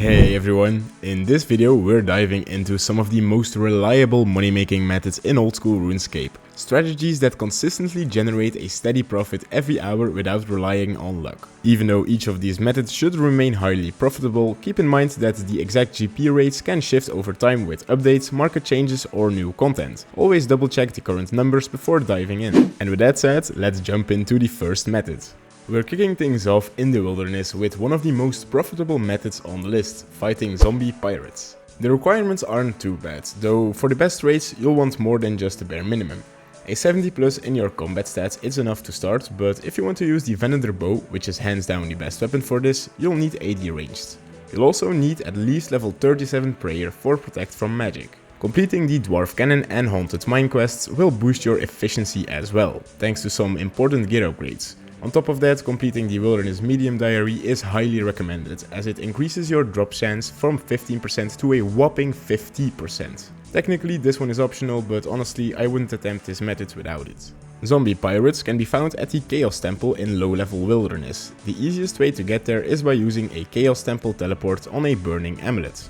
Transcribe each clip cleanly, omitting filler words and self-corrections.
Hey everyone, in this video we're diving into some of the most reliable money making methods in Old School RuneScape. Strategies that consistently generate a steady profit every hour without relying on luck. Even though each of these methods should remain highly profitable, keep in mind that the exact GP rates can shift over time with updates, market changes or new content. Always double check the current numbers before diving in. And with that said, let's jump into the first method. We're kicking things off in the wilderness with one of the most profitable methods on the list, fighting zombie pirates. The requirements aren't too bad, though for the best rates you'll want more than just the bare minimum. A 70 plus in your combat stats is enough to start, but if you want to use the Venator bow, which is hands down the best weapon for this, you'll need AD ranged. You'll also need at least level 37 prayer for protect from magic. Completing the Dwarf Cannon and Haunted Mine quests will boost your efficiency as well, thanks to some important gear upgrades. On top of that, completing the Wilderness Medium Diary is highly recommended, as it increases your drop chance from 15% to a whopping 50%. Technically this one is optional, but honestly I wouldn't attempt this method without it. Zombie pirates can be found at the Chaos Temple in low level Wilderness. The easiest way to get there is by using a Chaos Temple teleport on a burning amulet.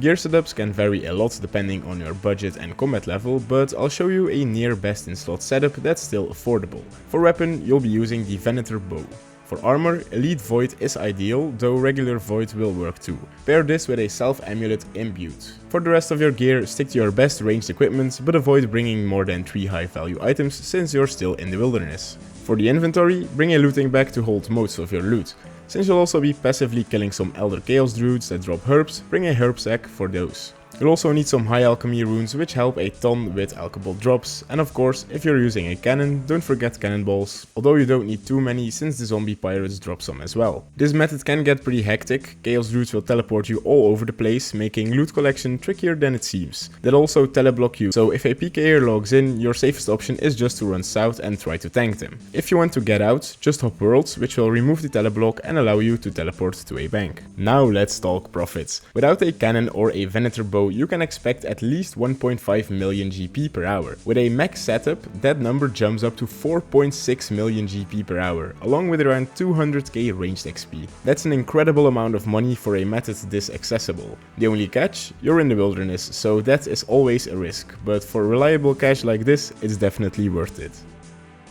Gear setups can vary a lot depending on your budget and combat level, but I'll show you a near best in slot setup that's still affordable. For weapon, you'll be using the Venator bow. For armor, Elite Void is ideal, though regular Void will work too. Pair this with a Self Amulet Imbued. For the rest of your gear, stick to your best ranged equipment, but avoid bringing more than 3 high value items since you're still in the wilderness. For the inventory, bring a looting bag to hold most of your loot. Since you'll also be passively killing some Elder Chaos Druids that drop herbs, bring a herb sack for those. You'll also need some high alchemy runes which help a ton with alchemical drops, and of course, if you're using a cannon, don't forget cannonballs, although you don't need too many since the zombie pirates drop some as well. This method can get pretty hectic. Chaos Druids will teleport you all over the place, making loot collection trickier than it seems. They'll also teleblock you, so if a PKer logs in, your safest option is just to run south and try to tank them. If you want to get out, just hop worlds, which will remove the teleblock and allow you to teleport to a bank. Now let's talk profits. Without a cannon or a Venator bow, you can expect at least 1.5 million GP per hour. With a max setup, that number jumps up to 4.6 million GP per hour, along with around 200k ranged XP. That's an incredible amount of money for a method this accessible. The only catch? You're in the wilderness, so that is always a risk, but for reliable cash like this, it's definitely worth it.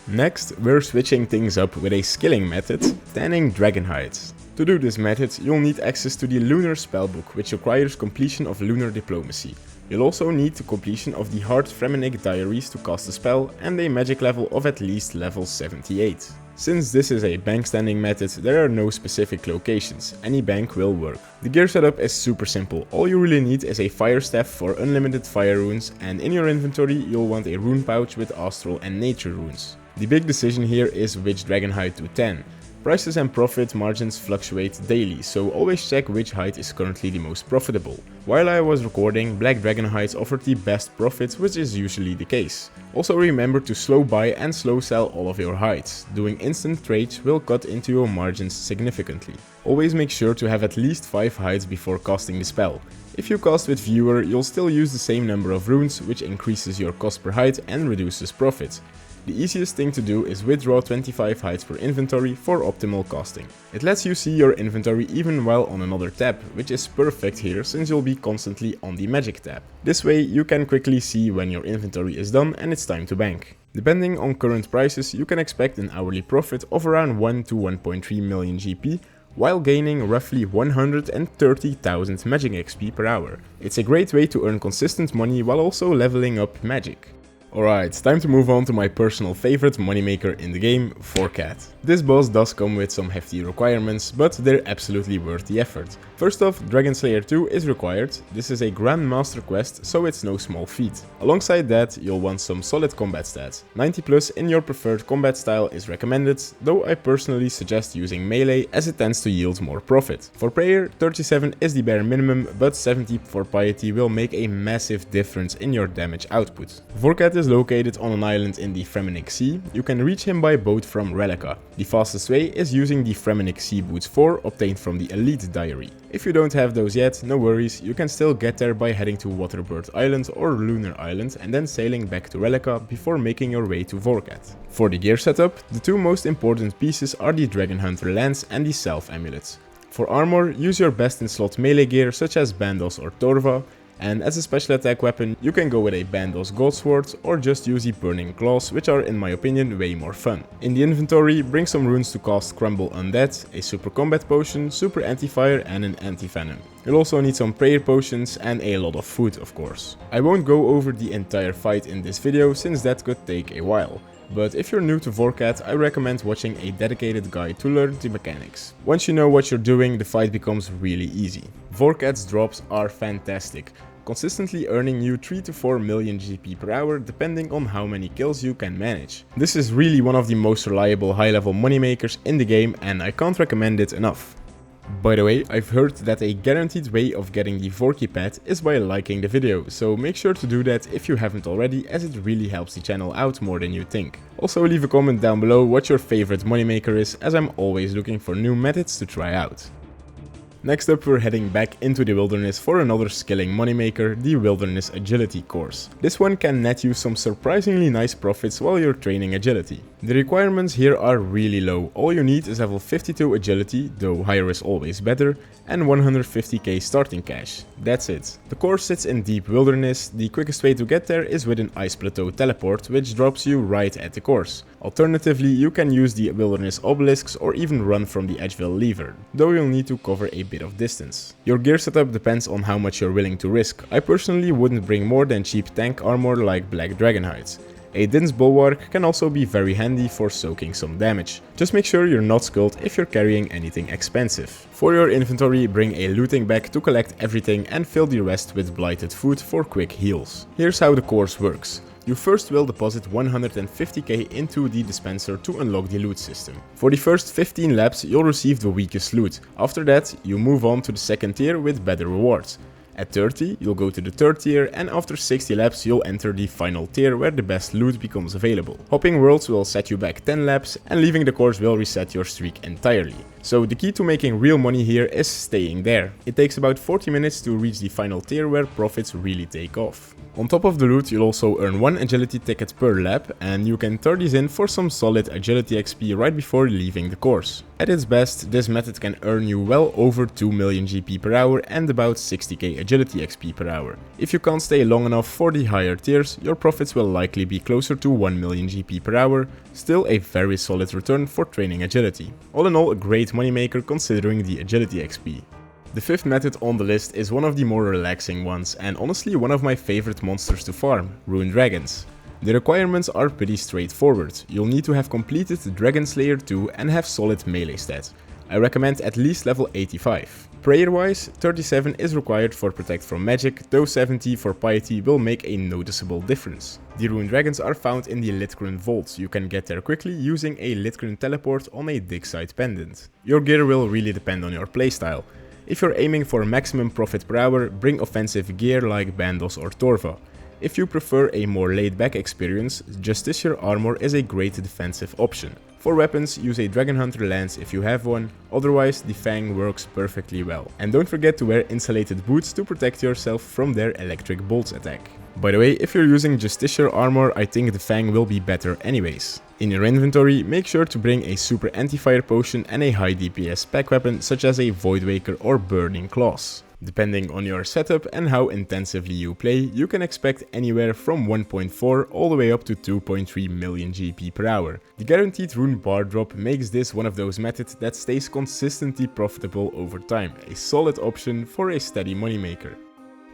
Next, we're switching things up with a skilling method, tanning dragon hides. To do this method, you'll need access to the Lunar Spellbook, which requires completion of Lunar Diplomacy. You'll also need the completion of the Hard Fremenic Diaries to cast the spell, and a magic level of at least level 78. Since this is a bank standing method, there are no specific locations, any bank will work. The gear setup is super simple, all you really need is a fire staff for unlimited fire runes, and in your inventory you'll want a rune pouch with astral and nature runes. The big decision here is which dragon hide to tan. Prices and profit margins fluctuate daily, so always check which hide is currently the most profitable. While I was recording, black dragon hides offered the best profits, which is usually the case. Also remember to slow buy and slow sell all of your hides. Doing instant trades will cut into your margins significantly. Always make sure to have at least 5 hides before casting the spell. If you cast with viewer, you'll still use the same number of runes, which increases your cost per hide and reduces profit. The easiest thing to do is withdraw 25 hides per inventory for optimal casting. It lets you see your inventory even while on another tab, which is perfect here since you'll be constantly on the magic tab. This way you can quickly see when your inventory is done and it's time to bank. Depending on current prices, you can expect an hourly profit of around 1 to 1.3 million GP, while gaining roughly 130,000 magic XP per hour. It's a great way to earn consistent money while also leveling up magic. Alright, time to move on to my personal favorite moneymaker in the game, Vorkath. This boss does come with some hefty requirements, but they're absolutely worth the effort. First off, Dragon Slayer 2 is required. This is a Grandmaster quest, so it's no small feat. Alongside that, you'll want some solid combat stats. 90 plus in your preferred combat style is recommended, though I personally suggest using melee as it tends to yield more profit. For prayer, 37 is the bare minimum, but 70 for piety will make a massive difference in your damage output. Vorkath is located on an island in the Fremenic Sea. You can reach him by boat from Relica. The fastest way is using the Fremenic Sea Boots 4 obtained from the Elite Diary. If you don't have those yet, no worries, you can still get there by heading to Waterbird Island or Lunar Island and then sailing back to Relica before making your way to Vorkath. For the gear setup, the two most important pieces are the Dragon Hunter Lance and the Self Amulets. For armor, use your best in slot melee gear such as Bandos or Torva, and as a special attack weapon you can go with a Bandos Godsword or just use the Burning Claws, which are in my opinion way more fun. In the inventory, bring some runes to cast Crumble Undead, a super combat potion, super anti-fire and an anti-venom. You'll also need some prayer potions and a lot of food of course. I won't go over the entire fight in this video since that could take a while. But if you're new to Vorkath, I recommend watching a dedicated guide to learn the mechanics. Once you know what you're doing, the fight becomes really easy. Vorkath's drops are fantastic, consistently earning you 3 to 4 million GP per hour depending on how many kills you can manage. This is really one of the most reliable high-level moneymakers in the game and I can't recommend it enough. By the way, I've heard that a guaranteed way of getting the Vorkath pet is by liking the video, so make sure to do that if you haven't already, as it really helps the channel out more than you think. Also leave a comment down below what your favorite moneymaker is, as I'm always looking for new methods to try out. Next up, we're heading back into the wilderness for another skilling moneymaker, the Wilderness Agility course. This one can net you some surprisingly nice profits while you're training agility. The requirements here are really low. All you need is level 52 agility, though higher is always better, and 150k starting cash. That's it. The course sits in deep wilderness. The quickest way to get there is with an Ice Plateau teleport, which drops you right at the course. Alternatively, you can use the wilderness obelisks or even run from the Edgeville lever, though you'll need to cover a bit of distance. Your gear setup depends on how much you're willing to risk. I personally wouldn't bring more than cheap tank armor like Black Dragon Hides. A dense bulwark can also be very handy for soaking some damage. Just make sure you're not skulled if you're carrying anything expensive. For your inventory, bring a looting bag to collect everything and fill the rest with blighted food for quick heals. Here's how the course works. You first will deposit 150k into the dispenser to unlock the loot system. For the first 15 laps you'll receive the weakest loot. After that you move on to the second tier with better rewards. At 30 you'll go to the third tier, and after 60 laps you'll enter the final tier where the best loot becomes available. Hopping worlds will set you back 10 laps and leaving the course will reset your streak entirely. So the key to making real money here is staying there. It takes about 40 minutes to reach the final tier where profits really take off. On top of the loot, you'll also earn 1 agility ticket per lap, and you can turn these in for some solid agility XP right before leaving the course. At its best, this method can earn you well over 2 million GP per hour and about 60k agility XP per hour. If you can't stay long enough for the higher tiers, your profits will likely be closer to 1 million GP per hour, still a very solid return for training agility. All in all, a great moneymaker considering the agility XP. The fifth method on the list is one of the more relaxing ones, and honestly one of my favorite monsters to farm, Rune Dragons. The requirements are pretty straightforward. You'll need to have completed Dragon Slayer 2 and have solid melee stats. I recommend at least level 85. Prayer wise, 37 is required for Protect from Magic, though 70 for Piety will make a noticeable difference. The Rune Dragons are found in the Litgren Vault. You can get there quickly using a Litgren teleport on a Dig Site pendant. Your gear will really depend on your playstyle. If you're aiming for maximum profit per hour, bring offensive gear like Bandos or Torva. If you prefer a more laid-back experience, Justiciar armor is a great defensive option. For weapons, use a Dragon Hunter lance if you have one, otherwise the Fang works perfectly well. And don't forget to wear insulated boots to protect yourself from their electric bolts attack. By the way, if you're using Justiciar armor, I think the Fang will be better anyways. In your inventory, make sure to bring a super anti-fire potion and a high DPS pack weapon such as a Voidwaker or Burning Claws. Depending on your setup and how intensively you play, you can expect anywhere from 1.4 all the way up to 2.3 million GP per hour. The guaranteed rune bar drop makes this one of those methods that stays consistently profitable over time, a solid option for a steady moneymaker.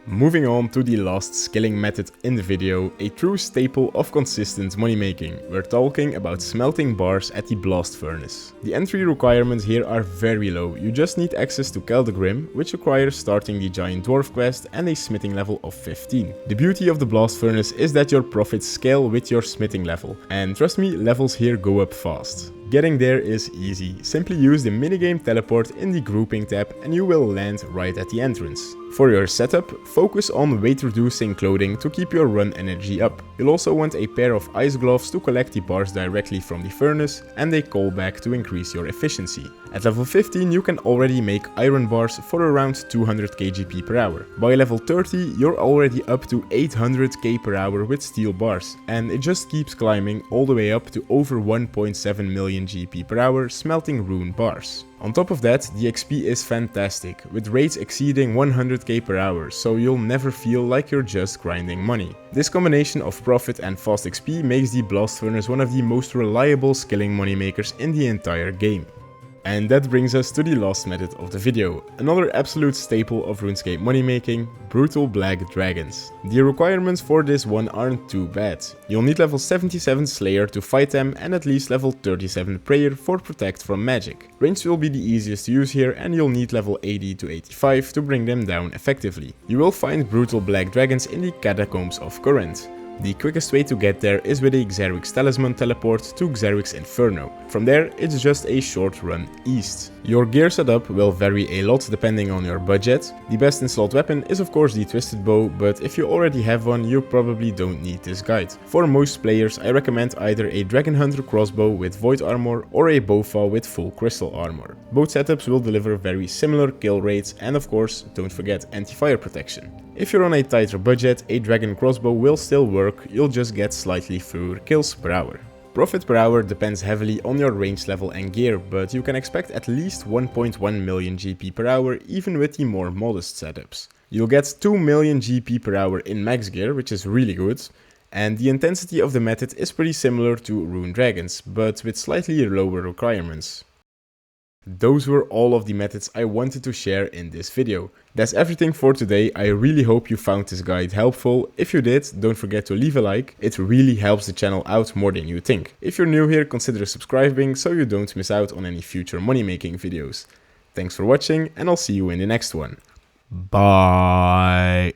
Moving on to the last skilling method in the video, a true staple of consistent money making. We're talking about smelting bars at the blast furnace. The entry requirements here are very low. You just need access to Keldegrim, which requires starting the giant dwarf quest and a smithing level of 15. The beauty of the blast furnace is that your profits scale with your smithing level, and trust me, levels here go up fast. Getting there is easy. Simply use the minigame teleport in the grouping tab and you will land right at the entrance. For your setup, focus on weight reducing clothing to keep your run energy up. You'll also want a pair of ice gloves to collect the bars directly from the furnace and a callback to increase your efficiency. At level 15 you can already make iron bars for around 200 kgp per hour. By level 30 you're already up to 800k per hour with steel bars, and it just keeps climbing all the way up to over 1.7 million GP per hour smelting rune bars. On top of that, the XP is fantastic, with rates exceeding 100k per hour, so you'll never feel like you're just grinding money. This combination of profit and fast XP makes the Blast Furnace one of the most reliable skilling moneymakers in the entire game. And that brings us to the last method of the video, another absolute staple of RuneScape moneymaking, Brutal Black Dragons. The requirements for this one aren't too bad. You'll need level 77 Slayer to fight them and at least level 37 Prayer for Protect from magic. Ranged will be the easiest to use here, and you'll need level 80 to 85 to bring them down effectively. You will find Brutal Black Dragons in the Catacombs of Corinth. The quickest way to get there is with a Xerwix Talisman teleport to Xerwix Inferno. From there, it's just a short run east. Your gear setup will vary a lot depending on your budget. The best installed weapon is of course the Twisted Bow, but if you already have one, you probably don't need this guide. For most players, I recommend either a Dragon Hunter crossbow with Void Armor or a Bowfall with full Crystal Armor. Both setups will deliver very similar kill rates, and of course, don't forget anti-fire protection. If you're on a tighter budget, a Dragon Crossbow will still work, you'll just get slightly fewer kills per hour. Profit per hour depends heavily on your range level and gear, but you can expect at least 1.1 million GP per hour even with the more modest setups. You'll get 2 million GP per hour in max gear, which is really good, and the intensity of the method is pretty similar to Rune Dragons, but with slightly lower requirements. Those were all of the methods I wanted to share in this video. That's everything for today. I really hope you found this guide helpful. If you did, don't forget to leave a like. It really helps the channel out more than you think. If you're new here, consider subscribing so you don't miss out on any future money making videos. Thanks for watching, and I'll see you in the next one. Bye.